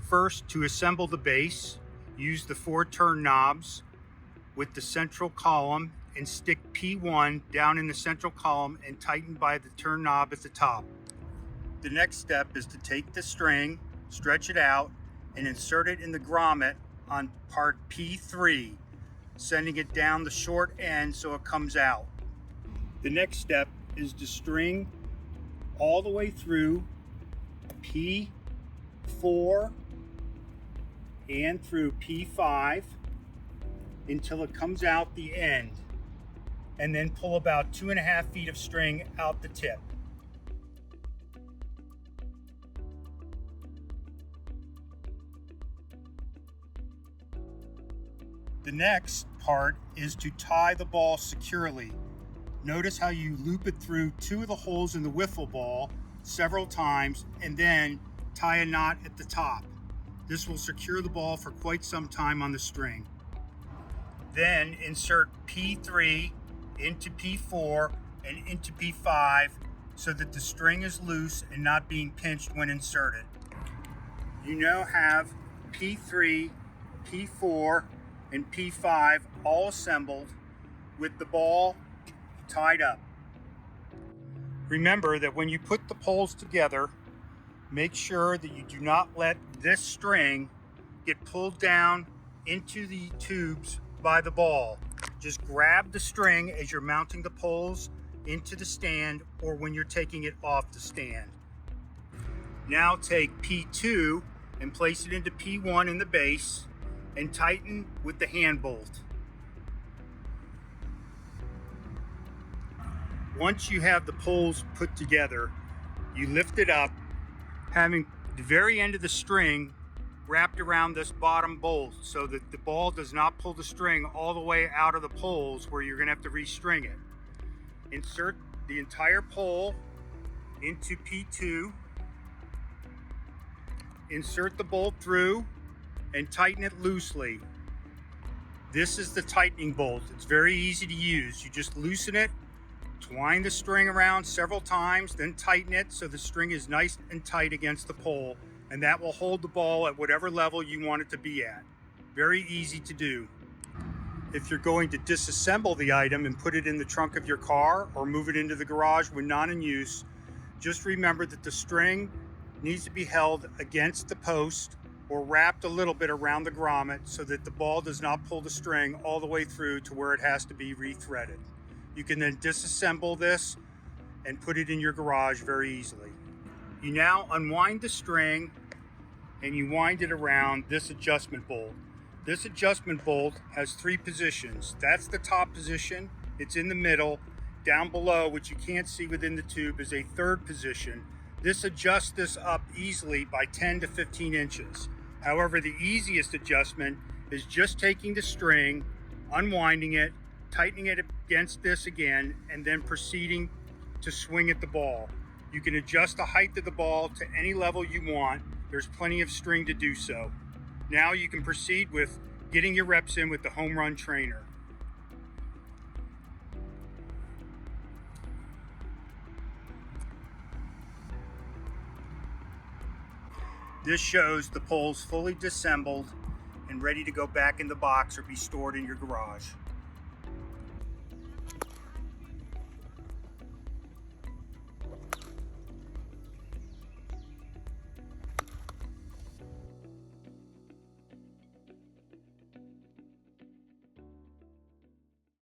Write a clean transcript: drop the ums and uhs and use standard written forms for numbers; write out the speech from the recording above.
First, to assemble the base, use the 4 turn knobs with the central column and stick P1 down in the central column and tighten by the turn knob at the top. The next step is to take the string, stretch it out, and insert it in the grommet on part P3, sending it down the short end so it comes out. The next step is to string all the way through P4 and through P5 until it comes out the end, and then pull about 2.5 feet of string out the tip. The next part is to tie the ball securely. Notice how you loop it through 2 of the holes in the wiffle ball several times and then tie a knot at the top. This will secure the ball for quite some time on the string. Then insert P3 into P4 and into P5 so that the string is loose and not being pinched when inserted. You now have P3, P4, and P5 all assembled with the ball tied up. Remember that when you put the poles together, make sure that you do not let this string get pulled down into the tubes by the ball. Just grab the string as you're mounting the poles into the stand or when you're taking it off the stand. Now take P2 and place it into P1 in the base and tighten with the hand bolt. Once you have the poles put together, you lift it up, having the very end of the string wrapped around this bottom bolt so that the ball does not pull the string all the way out of the poles where you're going to have to restring it. Insert the entire pole into P2, insert the bolt through, and tighten it loosely. This is the tightening bolt. It's very easy to use. You just loosen it, twine the string around several times, then tighten it so the string is nice and tight against the pole, and that will hold the ball at whatever level you want it to be at. Very easy to do. If you're going to disassemble the item and put it in the trunk of your car or move it into the garage when not in use, just remember that the string needs to be held against the post or wrapped a little bit around the grommet so that the ball does not pull the string all the way through to where it has to be rethreaded. You can then disassemble this and put it in your garage very easily. You now unwind the string and you wind it around this adjustment bolt. This adjustment bolt has 3 positions. That's the top position, it's in the middle. Down below, which you can't see within the tube, is a 3rd position. This adjusts this up easily by 10 to 15 inches. However, the easiest adjustment is just taking the string, unwinding it, tightening it against this again, and then proceeding to swing at the ball. You can adjust the height of the ball to any level you want. There's plenty of string to do so. Now you can proceed with getting your reps in with the Home Run Trainer. This shows the poles fully disassembled and ready to go back in the box or be stored in your garage.